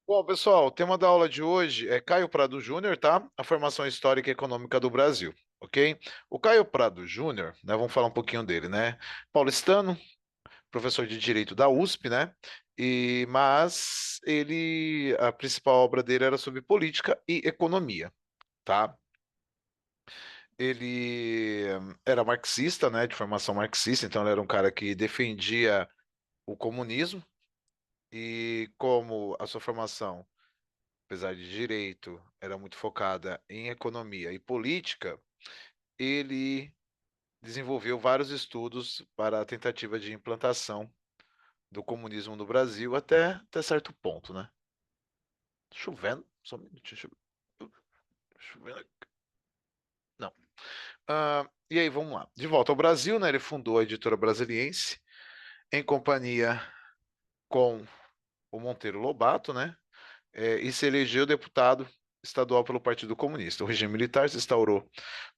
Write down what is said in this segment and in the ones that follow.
Bom, pessoal, o tema da aula de hoje é Caio Prado Júnior, tá? A formação histórica e econômica do Brasil, ok? O Caio Prado Júnior, né, vamos falar um pouquinho dele, né? Paulistano, professor de Direito da USP, né? Mas a principal obra dele era sobre política e economia, tá? Ele era marxista, né, de formação marxista, então ele era um cara que defendia o comunismo e como a sua formação apesar de direito, era muito focada em economia e política, ele desenvolveu vários estudos para a tentativa de implantação do comunismo no Brasil até certo ponto, né? Chovendo, só um minutinho, chovendo. Não. E aí, vamos lá. De volta ao Brasil, né? Ele fundou a Editora Brasiliense em companhia com o Monteiro Lobato, né? E se elegeu deputado estadual pelo Partido Comunista. O regime militar se instaurou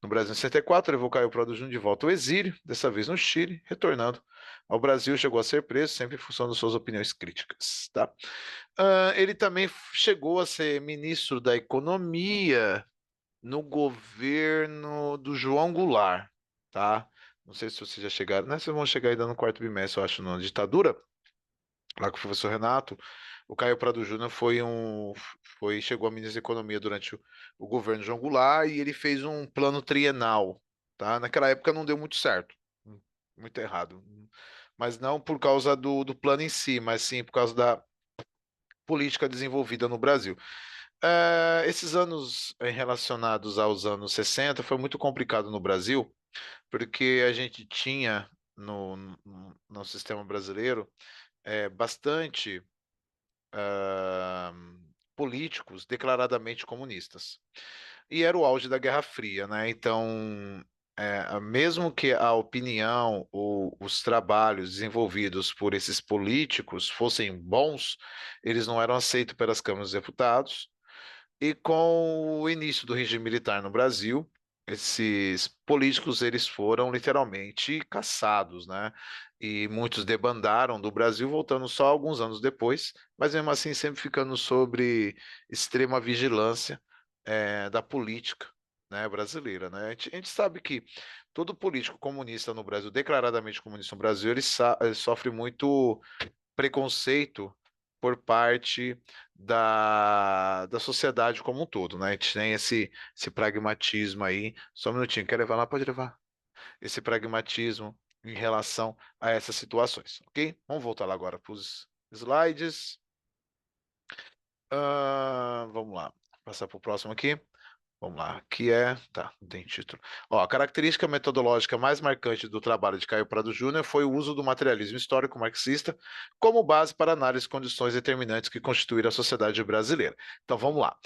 no Brasil em 64, levou Caio Prado Júnior de volta ao exílio, dessa vez no Chile, retornando ao Brasil, chegou a ser preso, sempre em função de suas opiniões críticas. Tá? Ele também chegou a ser ministro da Economia no governo do João Goulart. Tá? Não sei se vocês já chegaram, né? Vocês vão chegar ainda no quarto bimestre, eu acho, na ditadura lá com o professor Renato, o Caio Prado Júnior chegou a ministro da Economia durante o governo João Goulart e ele fez um plano trienal, tá? Naquela época não deu muito certo, muito errado, mas não por causa do plano em si, mas sim por causa da política desenvolvida no Brasil. Esses anos relacionados aos anos 60 foi muito complicado no Brasil, porque a gente tinha no sistema brasileiro bastante ah, políticos declaradamente comunistas. E era o auge da Guerra Fria, né? Então, mesmo que a opinião ou os trabalhos desenvolvidos por esses políticos fossem bons, eles não eram aceitos pelas câmaras dos deputados. E com o início do regime militar no Brasil, esses políticos eles foram literalmente caçados, né? E muitos debandaram do Brasil, voltando só alguns anos depois, mas mesmo assim sempre ficando sobre extrema vigilância da política, né, brasileira, né? A gente sabe que todo político comunista no Brasil, declaradamente comunista no Brasil, ele sofre muito preconceito por parte da sociedade como um todo, né? A gente tem esse pragmatismo aí. Só um minutinho, quer levar lá? Pode levar. Esse pragmatismo em relação a essas situações, ok? Vamos voltar lá agora para os slides. Vamos lá, passar para o próximo aqui. Vamos lá, que é. Tá, não tem título. Ó, a característica metodológica mais marcante do trabalho de Caio Prado Júnior foi o uso do materialismo histórico marxista como base para análise de condições determinantes que constituíram a sociedade brasileira. Então vamos lá.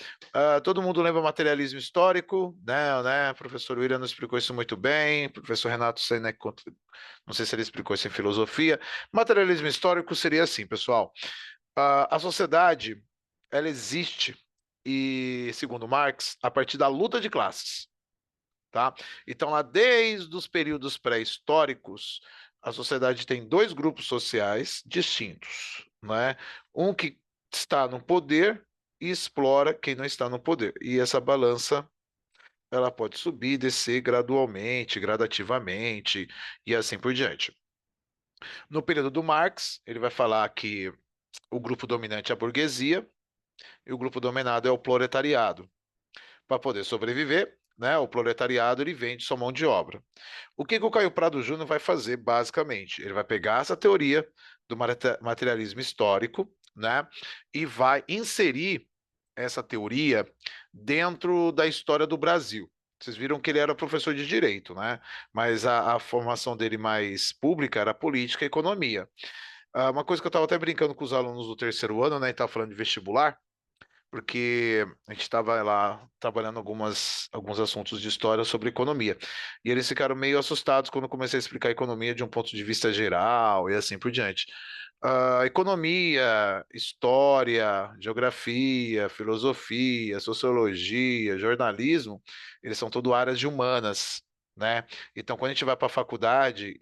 Todo mundo lembra materialismo histórico, né? O professor William nos explicou isso muito bem. O professor Renato Senec, não sei se ele explicou isso em filosofia. Materialismo histórico seria assim, pessoal. A sociedade, ela existe e, segundo Marx, a partir da luta de classes, tá? Então, lá desde os períodos pré-históricos, a sociedade tem dois grupos sociais distintos, né? Um que está no poder e explora quem não está no poder. E essa balança, ela pode subir e descer gradualmente, gradativamente e assim por diante. No período do Marx, ele vai falar que o grupo dominante é a burguesia e o grupo dominado é o proletariado. Para poder sobreviver, né, o proletariado ele vende sua mão de obra. O que o Caio Prado Júnior vai fazer, basicamente? Ele vai pegar essa teoria do materialismo histórico, né, e vai inserir essa teoria dentro da história do Brasil. Vocês viram que ele era professor de direito, né? Mas a formação dele mais pública era política e economia. Uma coisa que eu estava até brincando com os alunos do terceiro ano, né? E estava falando de vestibular porque a gente estava lá trabalhando alguns assuntos de história sobre economia. E eles ficaram meio assustados quando eu comecei a explicar a economia de um ponto de vista geral e assim por diante. Economia, história, geografia, filosofia, sociologia, jornalismo, eles são tudo áreas de humanas, né? Então, quando a gente vai para a faculdade,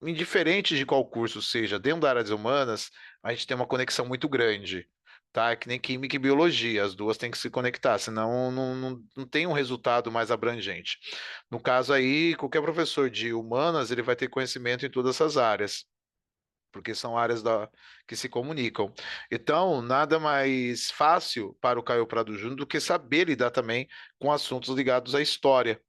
indiferente de qual curso seja, dentro da área de humanas, a gente tem uma conexão muito grande tá? É que nem química e biologia, as duas têm que se conectar, senão não tem um resultado mais abrangente. No caso aí, qualquer professor de humanas, ele vai ter conhecimento em todas essas áreas, porque são áreas que se comunicam. Então, nada mais fácil para o Caio Prado Júnior do que saber lidar também com assuntos ligados à história.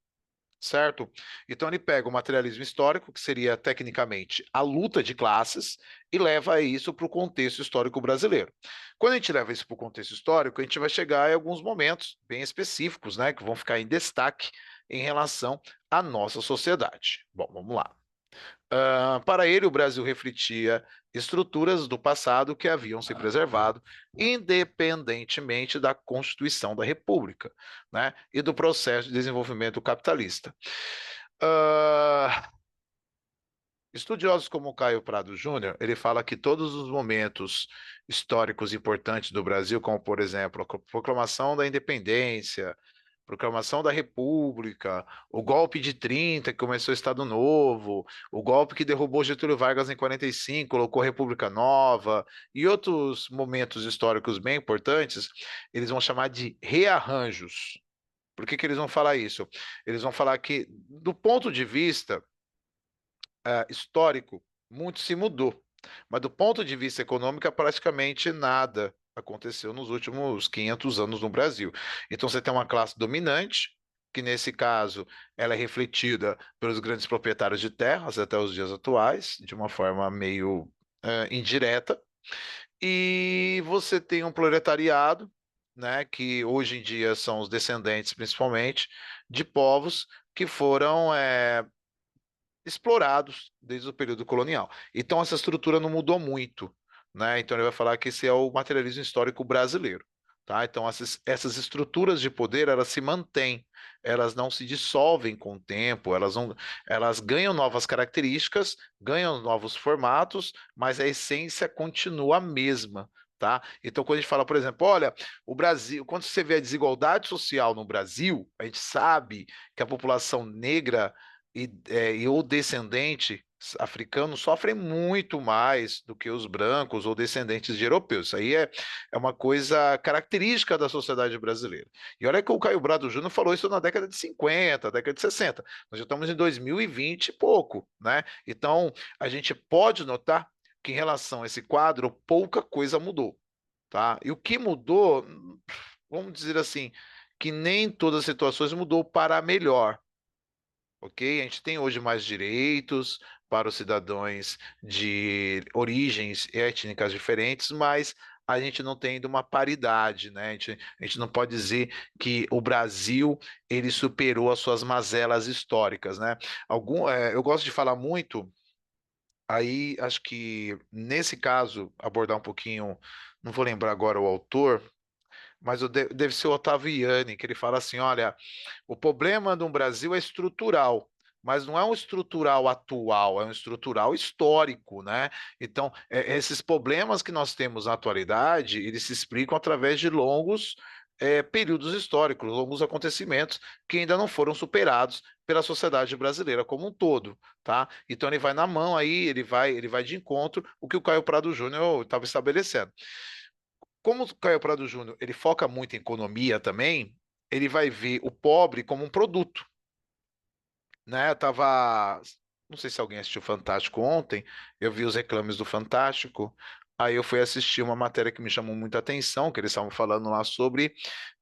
Certo? Então ele pega o materialismo histórico, que seria tecnicamente a luta de classes, e leva isso para o contexto histórico brasileiro. Quando a gente leva isso para o contexto histórico, a gente vai chegar em alguns momentos bem específicos, né, que vão ficar em destaque em relação à nossa sociedade. Bom, vamos lá. Para ele, o Brasil refletia estruturas do passado que haviam se preservado, independentemente da Constituição da República, né, e do processo de desenvolvimento capitalista. Uh, Estudiosos como Caio Prado Júnior, ele fala que todos os momentos históricos importantes do Brasil, como por exemplo a proclamação da independência, proclamação da República, o golpe de 30 que começou o Estado Novo, o golpe que derrubou Getúlio Vargas em 45, colocou a República Nova, e outros momentos históricos bem importantes, eles vão chamar de rearranjos. Por que que eles vão falar isso? Eles vão falar que, do ponto de vista histórico, muito se mudou. Mas do ponto de vista econômico, praticamente nada aconteceu nos últimos 500 anos no Brasil. Então você tem uma classe dominante, que nesse caso ela é refletida pelos grandes proprietários de terras até os dias atuais, de uma forma meio indireta. E você tem um proletariado, né, que hoje em dia são os descendentes, principalmente, de povos que foram explorados desde o período colonial. Então essa estrutura não mudou muito, né? Então ele vai falar que esse é o materialismo histórico brasileiro, tá? Então essas estruturas de poder, elas se mantêm, elas não se dissolvem com o tempo, elas ganham novas características, ganham novos formatos, mas a essência continua a mesma. Tá? Então, quando a gente fala, por exemplo, olha, o Brasil, quando você vê a desigualdade social no Brasil, a gente sabe que a população negra e o descendente africano sofrem muito mais do que os brancos ou descendentes de europeus. Isso aí é uma coisa característica da sociedade brasileira. E olha que o Caio Brado Júnior falou isso na década de 50, década de 60. Nós já estamos em 2020 e pouco, né? Então, a gente pode notar que em relação a esse quadro, pouca coisa mudou, tá? E o que mudou, vamos dizer assim, que nem todas as situações mudou para melhor, ok? A gente tem hoje mais direitos para os cidadãos de origens étnicas diferentes, mas a gente não tem ainda uma paridade, né? A gente não pode dizer que o Brasil ele superou as suas mazelas históricas, né? Eu gosto de falar muito, aí acho que nesse caso abordar um pouquinho, não vou lembrar agora o autor, mas deve ser o Otávio Yanni, que ele fala assim, olha, o problema no Brasil é estrutural, mas não é um estrutural atual, é um estrutural histórico, né? Então, esses problemas que nós temos na atualidade, eles se explicam através de longos períodos históricos, longos acontecimentos que ainda não foram superados pela sociedade brasileira como um todo, tá? Então ele vai na mão aí, ele vai de encontro o que o Caio Prado Júnior estava estabelecendo. Como o Caio Prado Júnior ele foca muito em economia também, ele vai ver o pobre como um produto, né? Eu tava, não sei se alguém assistiu Fantástico ontem, eu vi os reclames do Fantástico, aí eu fui assistir uma matéria que me chamou muita atenção, que eles estavam falando lá sobre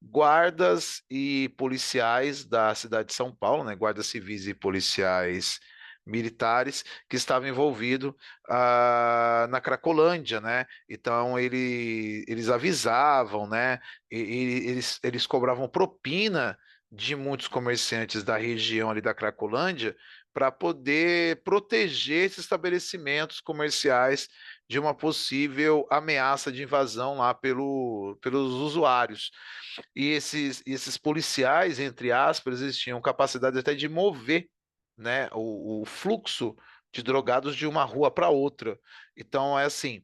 guardas e policiais da cidade de São Paulo, né? Guardas civis e policiais militares que estavam envolvidos na Cracolândia, né? Então eles avisavam, né? Eles cobravam propina de muitos comerciantes da região ali da Cracolândia para poder proteger esses estabelecimentos comerciais de uma possível ameaça de invasão lá pelos usuários. E esses policiais, entre aspas, eles tinham capacidade até de mover, né, o fluxo de drogados de uma rua para outra. Então, é assim,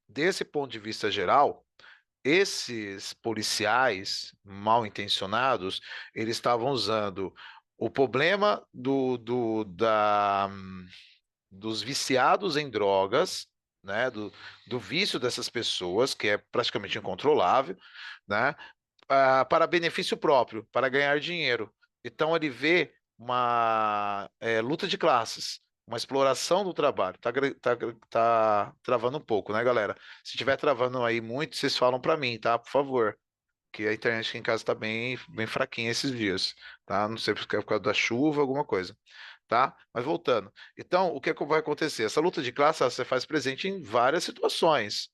desse ponto de vista geral, esses policiais mal intencionados, eles estavam usando o problema dos viciados em drogas, né, do vício dessas pessoas, que é praticamente incontrolável, né, para benefício próprio, para ganhar dinheiro. Então ele vê uma luta de classes, uma exploração do trabalho. Tá travando um pouco, né, galera? Se estiver travando aí muito, vocês falam para mim, tá? Por favor. Que a internet aqui em casa está bem fraquinha esses dias, tá? Não sei se é por causa da chuva, alguma coisa, tá? Mas voltando. Então, o que é que vai acontecer? Essa luta de classe ela se faz presente em várias situações,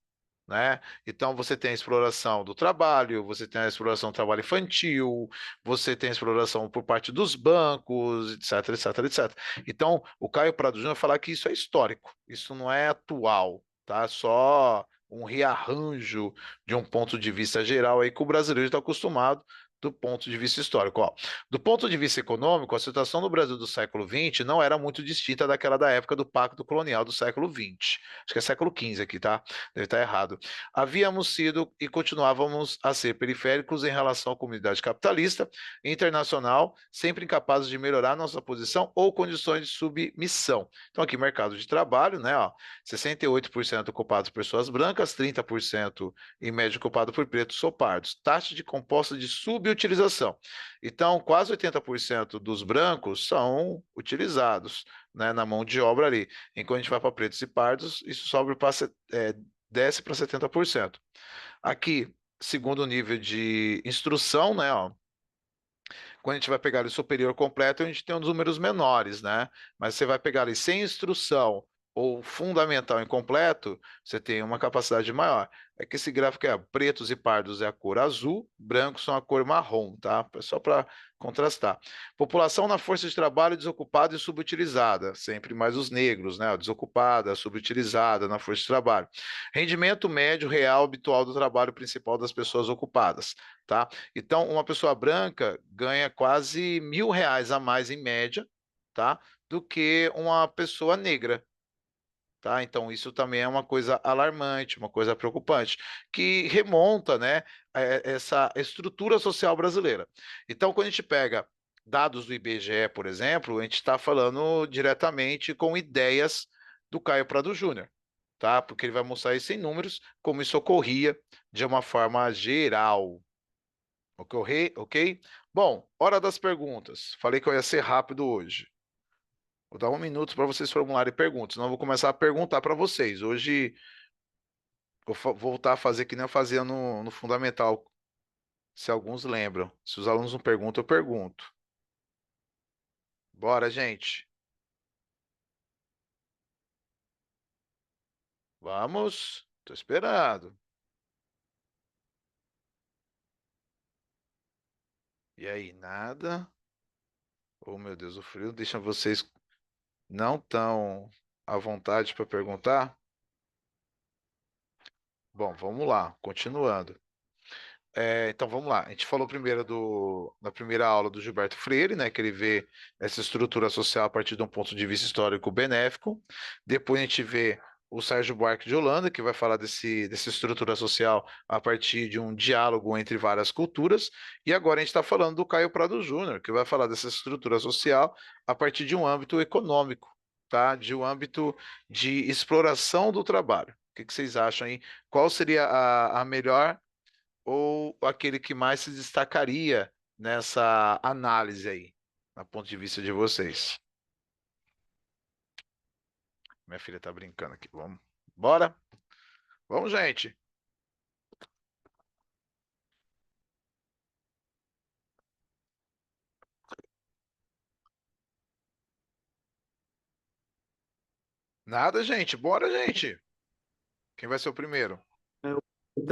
né? Então, você tem a exploração do trabalho, você tem a exploração do trabalho infantil, você tem a exploração por parte dos bancos, etc, etc, etc. Então, o Caio Prado Júnior falar que isso é histórico, isso não é atual, tá? Só um rearranjo de um ponto de vista geral aí que o brasileiro está acostumado do ponto de vista histórico. Ó, do ponto de vista econômico, a situação no Brasil do século XX não era muito distinta daquela da época do Pacto Colonial do século XX. Acho que é século XV aqui, tá? Deve estar errado. Havíamos sido e continuávamos a ser periféricos em relação à comunidade capitalista e internacional, sempre incapazes de melhorar nossa posição ou condições de submissão. Então, aqui, mercado de trabalho, né? Ó, 68% ocupados por pessoas brancas, 30% em média ocupado por pretos ou pardos. Taxa de composta de subutilização. Então, quase 80% dos brancos são utilizados, né, na mão de obra ali. Enquanto a gente vai para pretos e pardos, isso sobe para desce para 70%. Aqui, segundo nível de instrução, né, ó, quando a gente vai pegar ele superior completo, a gente tem uns números menores, né? Mas você vai pegar ele sem instrução ou fundamental incompleto, você tem uma capacidade maior. É que esse gráfico é pretos e pardos é a cor azul, brancos são a cor marrom, tá? Só para contrastar. População na força de trabalho desocupada e subutilizada, sempre mais os negros, né? Desocupada, subutilizada na força de trabalho. Rendimento médio real habitual do trabalho principal das pessoas ocupadas, tá? Então, uma pessoa branca ganha quase R$ 1.000 a mais em média, tá? Do que uma pessoa negra. Tá? Então, isso também é uma coisa alarmante, uma coisa preocupante, que remonta, né, essa estrutura social brasileira. Então, quando a gente pega dados do IBGE, por exemplo, a gente está falando diretamente com ideias do Caio Prado Júnior, tá? Porque ele vai mostrar isso em números, como isso ocorria de uma forma geral. Ok? Ok? Bom, hora das perguntas. Falei que eu ia ser rápido hoje. Vou dar 1 minuto para vocês formularem perguntas, senão eu vou começar a perguntar para vocês. Hoje vou voltar a fazer que nem eu fazia no Fundamental, se alguns lembram. Se os alunos não perguntam, eu pergunto. Bora, gente. Vamos. Tô esperando. E aí, nada? Oh, meu Deus, o frio deixa vocês não tão à vontade para perguntar? Bom, vamos lá, continuando. Então vamos lá. A gente falou primeiro na primeira aula do Gilberto Freire, né, que ele vê essa estrutura social a partir de um ponto de vista histórico benéfico. Depois a gente vê o Sérgio Buarque de Holanda, que vai falar dessa estrutura social a partir de um diálogo entre várias culturas. E agora a gente está falando do Caio Prado Júnior, que vai falar dessa estrutura social a partir de um âmbito econômico, tá? De um âmbito de exploração do trabalho. O que vocês acham aí? Qual seria a melhor ou aquele que mais se destacaria nessa análise aí, do ponto de vista de vocês? Minha filha tá brincando aqui. Vamos. Bora? Vamos, gente. Nada, gente. Bora, gente. Quem vai ser o primeiro? É, tá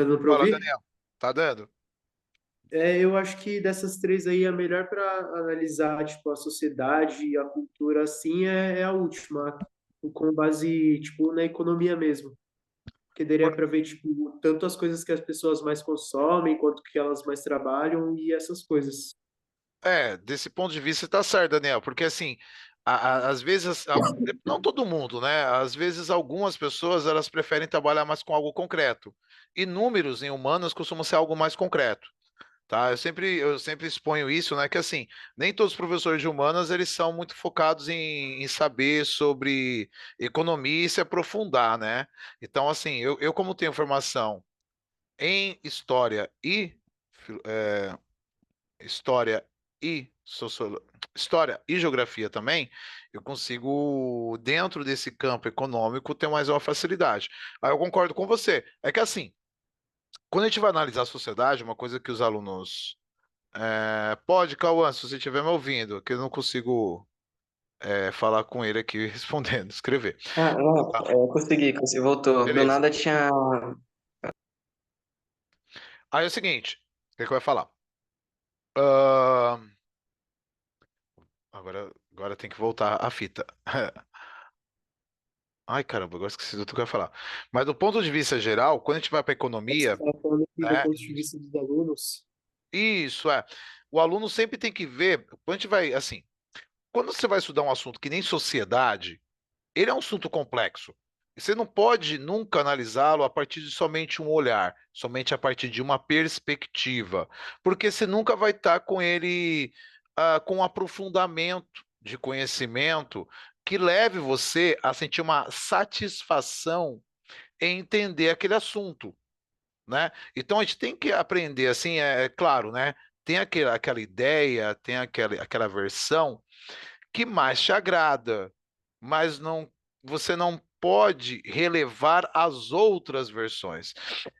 dando para Fala, ouvir? Daniel. Tá dando? Eu acho que dessas três aí, a melhor para analisar, tipo, a sociedade e a cultura, assim, é a última, com base, tipo, na economia mesmo. Porque daria Por- para ver, tipo, tanto as coisas que as pessoas mais consomem, quanto que elas mais trabalham e essas coisas. Desse ponto de vista tá certo, Daniel, porque assim, às vezes, não todo mundo, né? Às vezes algumas pessoas elas preferem trabalhar mais com algo concreto. E números em humanas costumam ser algo mais concreto. tá? Eu sempre exponho isso, né? Que assim, nem todos os professores de humanas eles são muito focados em saber sobre economia e se aprofundar, né? Então, assim, eu como tenho formação em fil- é, história e sociologia, história e geografia também, eu consigo, dentro desse campo econômico, ter mais uma facilidade. Aí eu concordo com você. É que assim, quando a gente vai analisar a sociedade, uma coisa que os alunos pode, Cauã, se você estiver me ouvindo, que eu não consigo falar com ele aqui respondendo, escrever. Ah, não, Tá, consegui, voltou. Do beleza. nada tinha. Aí é o seguinte, o que é que vai falar? Ahn, agora tem que voltar a fita. Ai, caramba, agora esqueci do que eu ia falar. Mas do ponto de vista geral, quando a gente vai para Você economia, estava falando que do né? ponto de vista dos alunos, Isso é. O aluno sempre tem que ver, quando a gente vai, assim, quando você vai estudar um assunto que nem sociedade, ele é um assunto complexo. E você não pode nunca analisá-lo a partir de somente um olhar, somente a partir de uma perspectiva, porque você nunca vai estar com ele com um aprofundamento de conhecimento que leve você a sentir uma satisfação em entender aquele assunto, né? Então a gente tem que aprender assim, é claro, né? Tem aquela ideia, tem aquela versão que mais te agrada, mas você não pode relevar as outras versões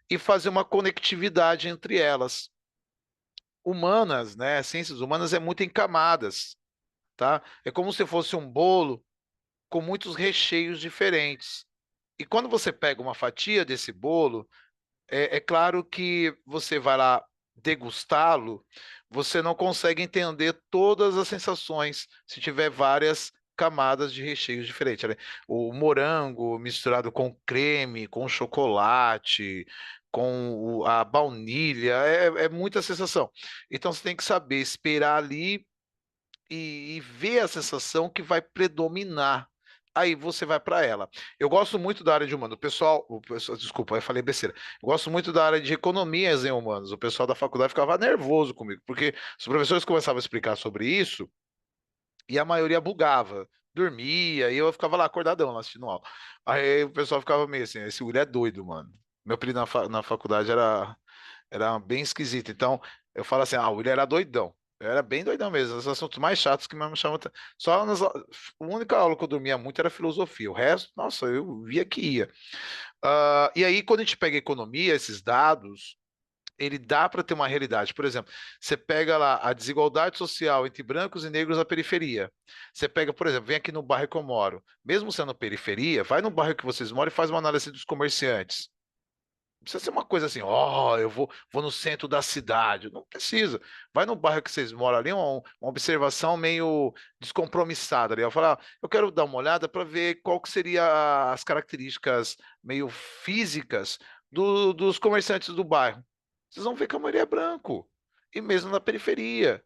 e fazer uma conectividade entre elas. Humanas, né? Ciências humanas é muito em camadas, tá? É como se fosse um bolo com muitos recheios diferentes. E quando você pega uma fatia desse bolo, é claro que você vai lá degustá-lo, você não consegue entender todas as sensações se tiver várias camadas de recheios diferentes, né? O morango misturado com creme, com chocolate, com a baunilha, é muita sensação. Então você tem que saber esperar ali e ver a sensação que vai predominar. Aí você vai para ela. Eu gosto muito da área de humanos. Desculpa, eu falei besteira. Eu gosto muito da área de economias em humanos. O pessoal da faculdade ficava nervoso comigo, porque os professores começavam a explicar sobre isso e a maioria bugava, dormia, e eu ficava lá acordadão, lá assistindo aula. Aí o pessoal ficava meio assim: esse William é doido, mano. Meu apelido na faculdade era bem esquisito. Então, eu falo assim, o William era doidão. Eu era bem doidão mesmo. Os assuntos mais chatos que mais me chamam. Só a única aula que eu dormia muito era filosofia. O resto, nossa, eu via que ia. E aí, quando a gente pega economia, esses dados, ele dá para ter uma realidade. Por exemplo, você pega lá a desigualdade social entre brancos e negros na periferia. Você pega, por exemplo, vem aqui no bairro que eu moro. Mesmo sendo periferia, vai no bairro que vocês moram e faz uma análise dos comerciantes. Não precisa ser uma coisa assim, eu vou no centro da cidade. Não precisa. Vai no bairro que vocês moram ali, uma observação meio descompromissada ali. Eu falar, eu quero dar uma olhada para ver qual que seria as características meio físicas dos comerciantes do bairro. Vocês vão ver que a maioria é branco. E mesmo na periferia,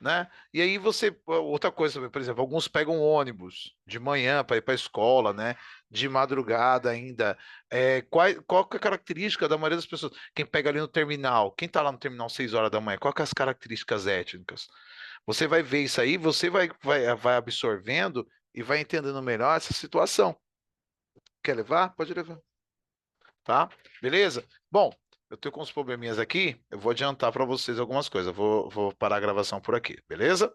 né? E aí outra coisa, por exemplo, alguns pegam ônibus de manhã para ir para a escola, né? De madrugada ainda. Qual que é a característica da maioria das pessoas? Quem pega ali no terminal, quem está lá no terminal 6 horas da manhã, qual que é as características étnicas? Você vai ver isso aí, você vai absorvendo e vai entendendo melhor essa situação. Quer levar? Pode levar, tá? Beleza? Bom, eu tenho com uns probleminhas aqui, eu vou adiantar para vocês algumas coisas. Eu vou parar a gravação por aqui, beleza?